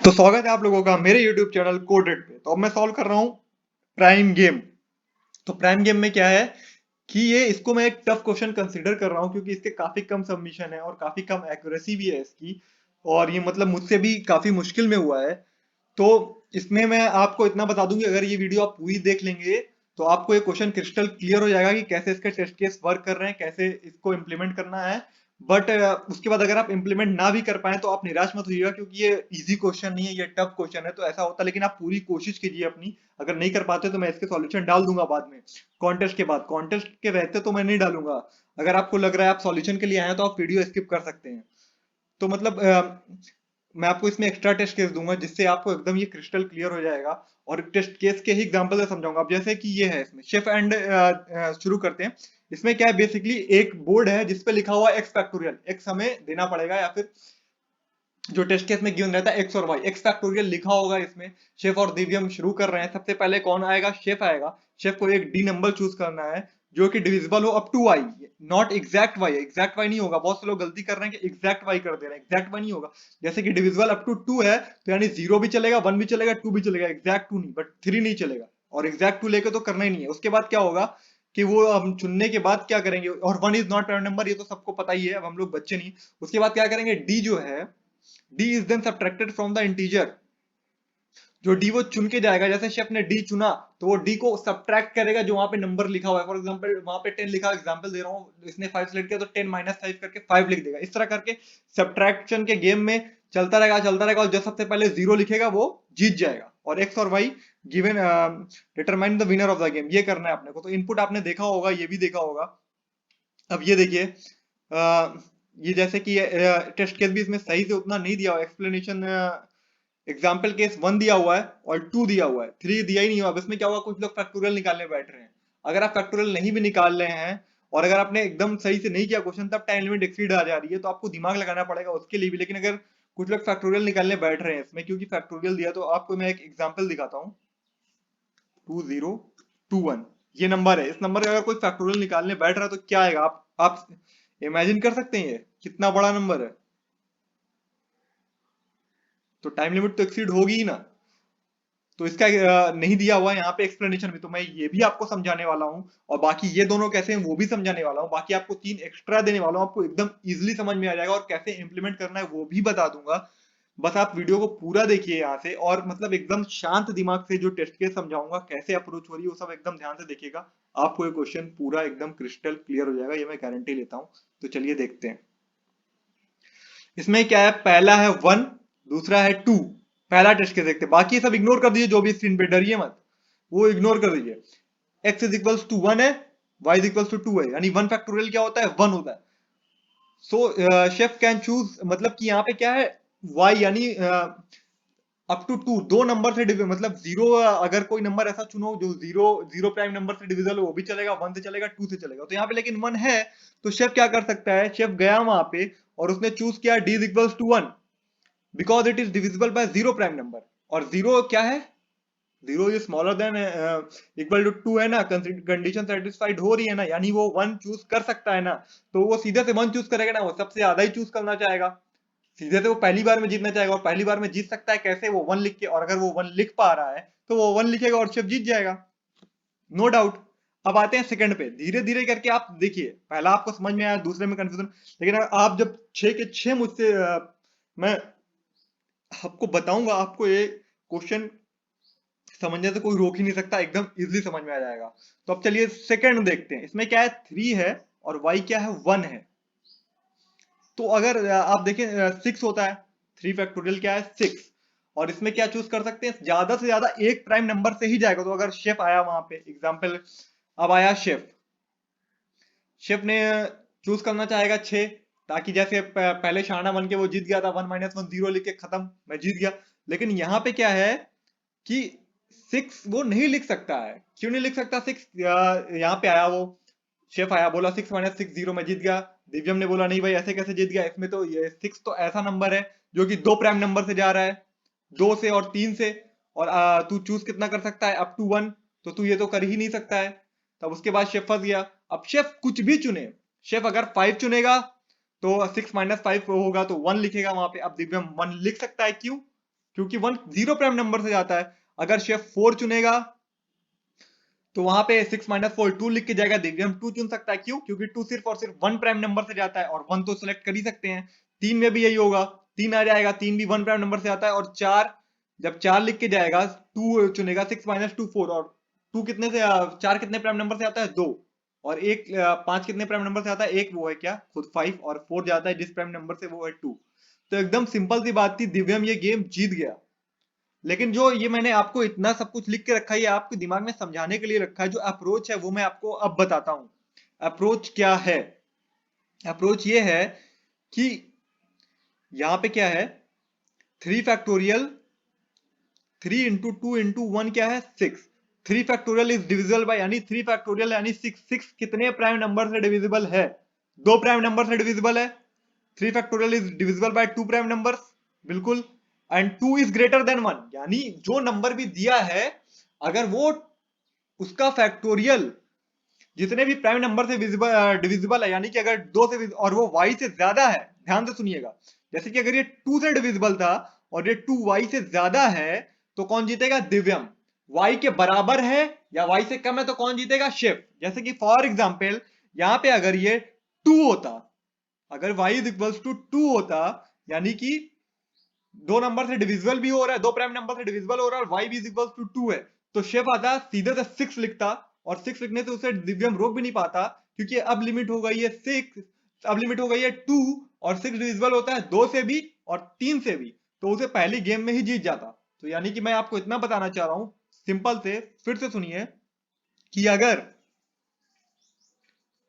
तो स्वागत है आप लोगों का मेरे YouTube चैनल कोडेड पे। तो अब मैं सॉल्व कर रहा हूँ प्राइम गेम। तो प्राइम गेम में क्या है कि ये इसको मैं एक टफ क्वेश्चन कंसीडर कर रहा हूँ क्योंकि इसके काफी कम सबमिशन है और काफी कम एक्यूरेसी भी है इसकी। और ये मतलब मुझसे भी काफी मुश्किल में हुआ है। तो इसमें मैं आपको इतना बता दूं कि अगर ये वीडियो आप पूरी देख लेंगे तो आपको ये क्वेश्चन क्रिस्टल क्लियर हो जाएगा कि कैसे इसके टेस्ट केस वर्क कर रहे हैं, कैसे इसको इम्प्लीमेंट करना है। बट उसके बाद अगर आप इम्प्लीमेंट ना भी कर पाए तो आप निराश मत होइएगा क्योंकि ये इजी क्वेश्चन नहीं है, ये टफ क्वेश्चन है। तो ऐसा होता है, लेकिन आप पूरी कोशिश कीजिए अपनी। अगर नहीं कर पाते तो मैं इसके सॉल्यूशन डाल दूंगा बाद में, कॉन्टेस्ट के बाद। कॉन्टेस्ट के रहते तो मैं नहीं डालूंगा। अगर आपको लग रहा है आप सॉल्यूशन के लिए आए हैं तो आप वीडियो स्किप कर सकते हैं। तो मतलब मैं आपको इसमें एक्स्ट्रा टेस्ट केस दूंगा जिससे आपको एकदम ये क्रिस्टल क्लियर हो जाएगा। और टेस्ट केस के ही एग्जांपल से समझाऊंगा। अब जैसे कि ये है, इसमें शेफ एंड शुरू करते हैं। इसमें क्या है, बेसिकली एक बोर्ड है जिसपे लिखा हुआ एक्स फैक्टोरियल। एक्स हमें देना पड़ेगा, या फिर जो टेस्ट केस में गिवन रहता है एक्स और वाई, एक्स फैक्टोरियल लिखा होगा इसमें। शेफ और दिव्यम शुरू कर रहे हैं। सबसे पहले कौन आएगा? शेफ आएगा। शेफ को एक डी नंबर चूज करना है जो कि डिविजिबल हो up to Y, not exact Y. Exact Y नहीं होगा, बहुत से लोग गलती कर रहे हैं कि एग्जैक्ट वाई कर दे रहे हैं। एग्जैक्ट वाई नहीं होगा। जैसे कि डिविजिबल अप टू 2 है तो यानी 0 भी चलेगा, 1 भी चलेगा, 2 भी चलेगा, एग्जैक्ट 2 नहीं, बट 3 नहीं चलेगा। और एग्जैक्ट 2 लेके तो करना ही नहीं है। उसके बाद क्या होगा कि वो हम चुनने के बाद क्या करेंगे, और 1 इज नॉट प्राइम नंबर, ये तो सबको पता ही है, अब हम लोग बच्चे नहीं। उसके बाद क्या करेंगे, डी जो है, d is then subtracted from the integer। जो d वो चुन के जाएगा, जैसे शेफ ने d चुना तो वो d को सब्ट्रैक्ट करेगा जो वहां पे नंबर लिखा हुआ है। फॉर एग्जांपल वहां पे 10 लिखा, एग्जांपल दे रहा हूँ, इसने 5 सिलेक्ट किया तो 10 माइनस 5 करके 5 लिख देगा। इस तरह करके सब्ट्रैक्शन के गेम में चलता रहेगा, और जो सबसे पहले 0 लिखेगा वो जीत जाएगा। और x और y given determine the winner of the game, ये करना है अपने को। तो इनपुट आपने देखा होगा, ये भी देखा होगा। अब ये देखिए, ये जैसे कि टेस्ट केस भी इसमें सही से उतना नहीं दिया हुआ एक्सप्लेनेशन। एग्जाम्पल केस 1 दिया हुआ है और 2 दिया हुआ है, 3 दिया ही नहीं हुआ। अब इसमें क्या हुआ, कुछ लोग फैक्टोरियल निकालने बैठ रहे हैं। अगर आप फैक्टोरियल नहीं भी निकाल रहे हैं और अगर आपने एकदम सही से नहीं किया क्वेश्चन, तब टाइम लिमिट एक्सीड आ जा रही है, तो आपको दिमाग लगाना पड़ेगा उसके लिए भी। लेकिन अगर कुछ लोग फैक्टोरियल निकालने बैठ रहे हैं इसमें, क्योंकि फैक्टोरियल दिया, तो आपको मैं एक एग्जाम्पल दिखाता हूँ। 2021 ये नंबर है। इस नंबर का अगर कोई फैक्टोरियल निकालने बैठ रहा है तो क्या आएगा, आप इमेजिन कर सकते हैं ये कितना बड़ा नंबर है। तो टाइम लिमिट तो एक्सीड होगी ही ना। तो इसका नहीं दिया हुआ है यहाँ पे एक्सप्लेनेशन में, तो मैं ये भी आपको समझाने वाला हूँ। और बाकी ये दोनों कैसे हैं वो भी समझाने वाला हूँ। बाकी आपको 3 एक्स्ट्रा देने वाला हूँ, आपको एकदम इजीली समझ में आ जाएगा। और कैसे इंप्लीमेंट करना है वो भी बता दूंगा। बस आप वीडियो को पूरा देखिए यहाँ से, और मतलब एकदम शांत दिमाग से जो टेस्ट केस समझाऊंगा, कैसे अप्रोच हो रही है, वो सब एकदम ध्यान से देखिएगा। आपको ये क्वेश्चन पूरा एकदम क्रिस्टल क्लियर हो जाएगा, ये मैं गारंटी लेता हूँ। तो चलिए देखते हैं। इसमें क्या है, पहला है 1, दूसरा है 2। पहला टेस्ट केस देखते हैं, बाकी सब इग्नोर कर दीजिए जो भी स्क्रीन पे, डरिए मत, वो इग्नोर कर दीजिए। x इज इक्वल्स टू 1 है, y इज इक्वल्स टू 2 है, यानी 1 फैक्टोरियल क्या होता है, 1 होता है। सो शेफ कैन चूज, मतलब कि यहाँ पे क्या है, y यानी अप टू 2, दो नंबर से डिविजल, मतलब 0, अगर कोई नंबर ऐसा चुनो जो 0 प्राइम नंबर से डिविजल हो, वो भी चलेगा, 1 से चलेगा, 2 से चलेगा। तो यहाँ पे लेकिन 1 है, तो शेफ क्या कर सकता है, शेफ गया वहां पे और उसने चूज किया d is equals to 1 because it is divisible by 0 prime number. और 0 क्या है, 0 is smaller than equal to 2 है ना, कंडीशन सेटिस्फाइड हो रही है ना, यानी वो 1 चूज कर सकता है ना। तो वो सीधे से 1 चूज करेगा ना, वो सबसे ज्यादा ही चूज करना चाहेगा। सीधे से वो पहली बार में जीतना चाहेगा, और पहली बार में जीत सकता है कैसे, वो 1 लिख के। और अगर वो 1 लिख पा रहा है तो वो 1 लिखेगा और शिव जीत जाएगा, नो डाउट। अब आते हैं सेकंड पे, धीरे धीरे करके आप देखिए। पहला आपको समझ में आया, दूसरे में कंफ्यूजन। लेकिन अगर आप जब 6 के 6 मुझसे मैं आपको बताऊंगा, आपको ये क्वेश्चन समझने से कोई रोक ही नहीं सकता, एकदम इजीली समझ में आ जाएगा। तो अब चलिए सेकंड देखते हैं। इसमें क्या है, 3 है और y क्या है, 1 है। तो अगर आप देखें 6 होता है, 3 फैक्टोरियल क्या है, 6। और इसमें क्या चूज कर सकते हैं, ज्यादा से ज्यादा एक प्राइम नंबर से ही जाएगा। तो अगर शेफ आया वहां पे एग्जाम्पल, अब आया शेफ, शेफ ने चूज करना चाहेगा 6, ताकि जैसे पहले शाना बन के वो जीत गया था, 1 माइनस 1 0 लिख के खत्म, मैं जीत गया। लेकिन यहाँ पे क्या है कि 6 वो नहीं लिख सकता है। क्यों नहीं लिख सकता 6? यहाँ पे आया वो, शेफ आया, बोला 6 माइनस 6 0, मैं जीत गया। दिव्यम ने बोला नहीं भाई ऐसे कैसे जीत गया, इसमें तो ये 6 तो ऐसा नंबर है जो कि 2 प्राइम नंबर से जा रहा है, 2 से और 3 से। और तू चूज कितना कर सकता है, अप टू 1, तो तू ये तो कर ही नहीं सकता है। तब उसके बाद शेफ फंस गया। अब शेफ कुछ भी चुने, शेफ अगर 5 चुनेगा तो 6 माइनस 5 होगा तो 1 लिखेगा वहां पे। अब दिव्यम 1 लिख सकता है, क्यों? क्योंकि 1 जीरो प्राइम नंबर से जाता है। अगर शेफ 4 चुनेगा तो वहां पे 6 - 4 2 लिख के जाएगा, दिव्यम 2 चुन सकता है। क्यों? क्योंकि 2 सिर्फ और सिर्फ 1 प्राइम नंबर से जाता है और 1 तो सिलेक्ट कर ही सकते हैं। 3 में भी यही होगा, 3 आ जाएगा, 3 भी 1 प्राइम नंबर से आता है। और 4, जब 4 लिख के जाएगा 2 चुनेगा, 6 - 2 4, और 2 कितने से 4 कितने प्राइम नंबर से आता है? 2। और 5 कितने प्राइम नंबर से आता है? 1, वो है क्या? खुद 5। और 4 जाता है जिस प्राइम नंबर से, वो है 2। तो एकदम सिंपल सी बात थी, दिव्यम ये गेम जीत गया। लेकिन जो ये मैंने आपको इतना सब कुछ लिख के रखा है, ये आपके दिमाग में समझाने के लिए रखा है। जो अप्रोच है वो मैं आपको अब बताता हूं। अप्रोच क्या है? अप्रोच ये है कि यहां पे क्या है, 3 फैक्टोरियल, 3 इंटू 2 इंटू 1 क्या है? 6। 3 फैक्टोरियल इज डिविजिबल बाय, यानी 3 फैक्टोरियल यानी 6। 6 कितने प्राइम नंबर से डिविजिबल है? 2 प्राइम नंबर से डिविजिबल है। 3 factorial is divisible bye 2 prime numbers, बिल्कुल। एंड 2 इज ग्रेटर देन 1, यानी जो नंबर भी दिया है, अगर वो उसका फैक्टोरियल जितने भी प्राइम नंबर से डिविजिबल है, यानी कि अगर 2 से और वो y से ज्यादा है, ध्यान से सुनिएगा, जैसे कि अगर ये 2 से डिविजिबल था और ये 2 y से ज्यादा है, तो कौन जीतेगा? दिव्यम। y के बराबर है या y से कम है तो कौन जीतेगा? शिव। जैसे कि फॉर एग्जाम्पल यहां पे अगर ये 2 होता, अगर y इज इक्वल्स टू 2 होता, यानी कि 2 नंबर से डिविजिबल भी हो रहा है, 2 प्राइम नंबर से डिविजिबल हो रहा है, और y भी इज इक्वल्स टू 2 है, तो शेफ आता सीधे से 6 लिखता। और 6 लिखने से उसे दिव्यम रोक भी नहीं पाता, क्योंकि अब लिमिट हो गई है 6, अब लिमिट हो गई है 2, और 6 डिविजिबल होता है 2 से भी और 3 से भी, तो उसे पहली गेम में ही जीत जाता। तो यानी कि मैं आपको इतना बताना चाह रहा हूं, सिंपल से, फिर से सुनिए, कि अगर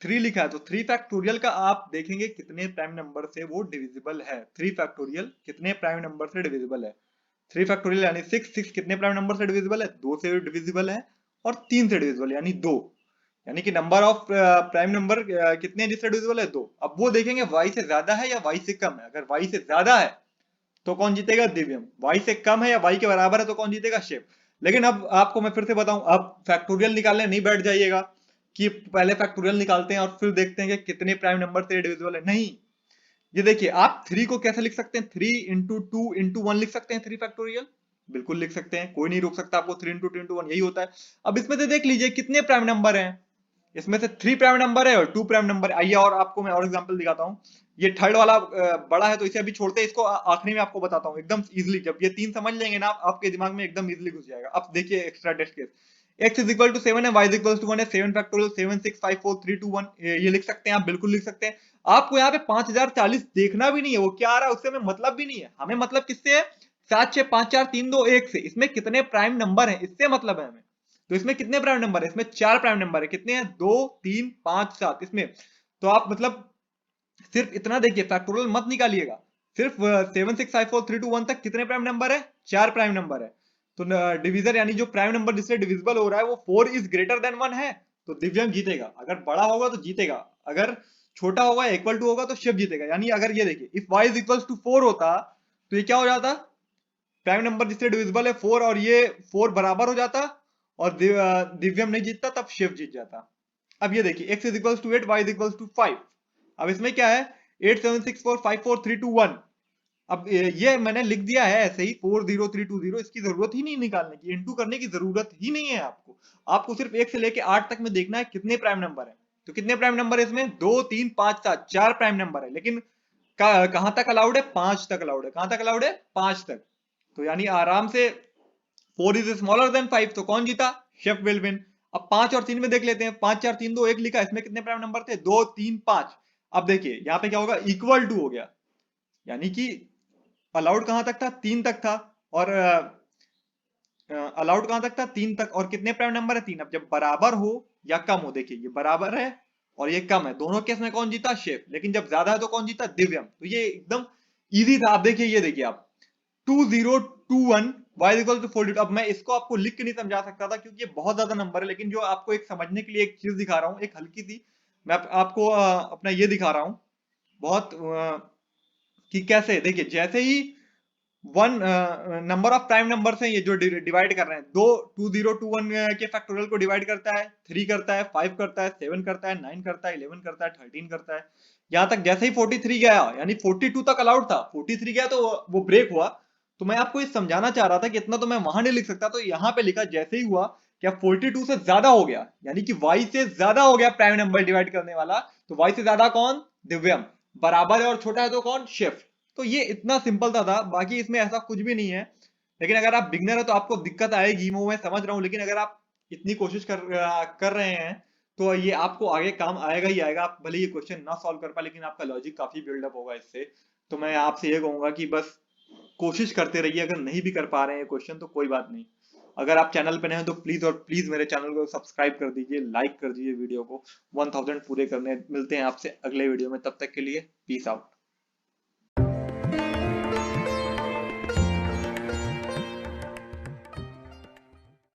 3 लिखा है तो 3 फैक्टोरियल का आप देखेंगे कितने प्राइम नंबर से वो डिविजिबल है। 3 फैक्टोरियल कितने प्राइम नंबर से डिविजिबल है? 3 फैक्टोरियल यानी 6। 6 कितने प्राइम नंबर से डिविजिबल है? 2 से डिविजिबल है और 3 से डिविजिबल, यानी 2। यानी कि नंबर ऑफ प्राइम नंबर कितने हैं जिससे डिविजिबल है? 2। अब वो देखेंगे y से ज्यादा है या y से कम है। अगर y से ज्यादा है तो कौन जीतेगा? दिव्यम। y से कम है या y के बराबर है तो कौन जीतेगा? शिव। लेकिन अब आपको मैं फिर से बताऊं, अब फैक्टोरियल निकालने नहीं बैठ जाइएगा कि पहले फैक्टोरियल निकालते हैं और फिर देखते हैं कि कितने प्राइम नंबर से डिविजिबल है। नहीं, ये देखिए, आप 3 को कैसे लिख सकते हैं? 3 इंटू 2 इंटू 1 लिख सकते हैं 3 फैक्टोरियल, बिल्कुल लिख सकते हैं, कोई नहीं रोक सकता आपको। 3 इंटू 2 इंटू 1 यही होता है। अब इसमें से देख लीजिए कितने प्राइम नंबर हैं। इसमें से 3 प्राइम नंबर है और 2 प्राइम नंबर है। आइए और आपको मैं और एग्जांपल दिखाता हूँ। ये थर्ड वाला बड़ा है, तो इसे अभी छोड़ते हैं, इसको आखिरी में आपको बताता हूँ एकदम इजीली। जब ये 3 समझ लेंगे ना, आपके दिमाग में एकदम इजीली घुस जाएगा। अब देखिए extra test case, x is equal to 7 है, y इज इक्वल टू 1 है, 7 फैक्टोरियल 7 6 5 4 3 2 1, ये लिख सकते हैं आप, बिल्कुल लिख सकते हैं। आपको यहाँ पे 5040 देखना भी नहीं है, वो क्या आ रहा है उससे हमें मतलब भी नहीं है। हमें मतलब किससे है? 7 6 5 4 3 2 1 से। इसमें कितने प्राइम नंबर है इससे मतलब है हमें। तो इसमें कितने प्राइम नंबर है? इसमें 4 प्राइम नंबर है। कितने हैं? 2 3 5 7 इसमें। तो आप मतलब सिर्फ इतना देखिए, फैक्टोरियल मत निकालिएगा, सिर्फ 7 6 5 4 3 2 1 तक कितने प्राइम नंबर है? 4 प्राइम नंबर है। तो डिविजन यानी जो प्राइम नंबर जिससे डिविजिबल हो रहा है वो 4 इज ग्रेटर देन 1 है, तो दिव्यम जीतेगा। अगर बड़ा होगा तो जीतेगा, अगर छोटा होगा इक्वल टू होगा तो शिव जीतेगा। यानी अगर ये देखिए, if y is equal to 4 होता तो ये क्या हो जाता? प्राइम नंबर जिससे डिविजिबल है 4, और ये 4 बराबर हो जाता, और दिव्यम नहीं जीतता, तब शिव जीत जाता। अब ये देखिए, x is equal to 8, y is equal to 5। अब इसमें क्या है? 8 7 6 4 5 4 3 2 1। अब ये मैंने लिख दिया है ऐसे ही 4 0 3 2 0, इसकी जरूरत ही नहीं निकालने की, इंटू करने की जरूरत ही नहीं है आपको। आपको सिर्फ 1 से लेके 8 तक में देखना है कितने प्राइम नंबर है। तो कितने प्राइम नंबर है इसमें? 2 3 5 7, 4 प्राइम नंबर है। लेकिन कहां तक अलाउड है? 5 तक अलाउड है। कहां तक अलाउड है? 5 तक। तो यानी आराम से 4 इज स्मॉलर देन 5, तो कौन जीता? Chef will win. अब 5 और 3 में देख लेते हैं। 5 4 3 2 1 लिखा, इसमें कितने प्राइम नंबर थे? 2 3 5। अब देखिए यहाँ पे क्या होगा? इक्वल टू हो गया, यानी कि अलाउड कहां तक था? 3 तक था, और अलाउड कहां तक था? 3 तक। और कितने प्राइम नंबर है? 3। अब जब बराबर हो या कम हो, देखिए ये बराबर है और ये कम है, दोनों केस में कौन जीता? शेफ। लेकिन जब ज्यादा है तो कौन जीता? दिव्यम। तो ये एकदम इजी था। आप देखिए, ये देखिए आप 2 0 2 1 y इक्वल टू 4। अब मैं इसको आपको लिख के नहीं समझा सकता था क्योंकि ये बहुत ज्यादा नंबर है, लेकिन जो आपको एक समझने के लिए एक चीज दिखा रहा हूं, एक हल्की सी, मैं आपको अपना ये दिखा रहा हूं बहुत कि कैसे, देखिए जैसे ही one number of prime numbers हैं ये जो डिवाइड कर रहे हैं, 2 20 2 1 के फैक्टोरियल को डिवाइड करता है, 3 करता है, 5 करता है, 7 करता है, 9 करता है, 11 करता है, 13 करता है। यहां तक जैसे ही 43 गया, यानी 42 तक अलाउड था, 43 गया तो वो ब्रेक हुआ, तो मैं आपको ये समझाना चाह रहा था कि इतना तो मैं वहां नहीं लिख सकता, तो यहाँ पे लिखा जैसे ही हुआ क्या 42 से ज्यादा हो गया, यानी कि y से ज्यादा हो गया प्राइम नंबर डिवाइड करने वाला, तो y से ज्यादा कौन, दिव्यम, बराबर है और छोटा है तो कौन, शिव। तो ये इतना सिंपल था, बाकी इसमें ऐसा कुछ भी नहीं है। लेकिन अगर आप बिगनर है तो आपको दिक्कत आएगी, वो मैं समझ रहा हूँ, लेकिन अगर आप इतनी कोशिश कर रहे हैं तो ये आपको आगे काम आएगा ही आएगा। आप भले ये क्वेश्चन ना सॉल्व कर पाए लेकिन आपका लॉजिक काफी बिल्डअप होगा इससे। तो मैं आपसे ये कहूंगा कि बस कोशिश करते रहिए, अगर नहीं भी कर पा रहे हैं क्वेश्चन तो कोई बात नहीं। अगर आप चैनल पे नए हैं तो प्लीज और प्लीज मेरे चैनल को सब्सक्राइब कर दीजिए, लाइक कर दीजिए वीडियो को। 1000 पूरे करने मिलते हैं आपसे अगले वीडियो में, तब तक के लिए पीस आउट।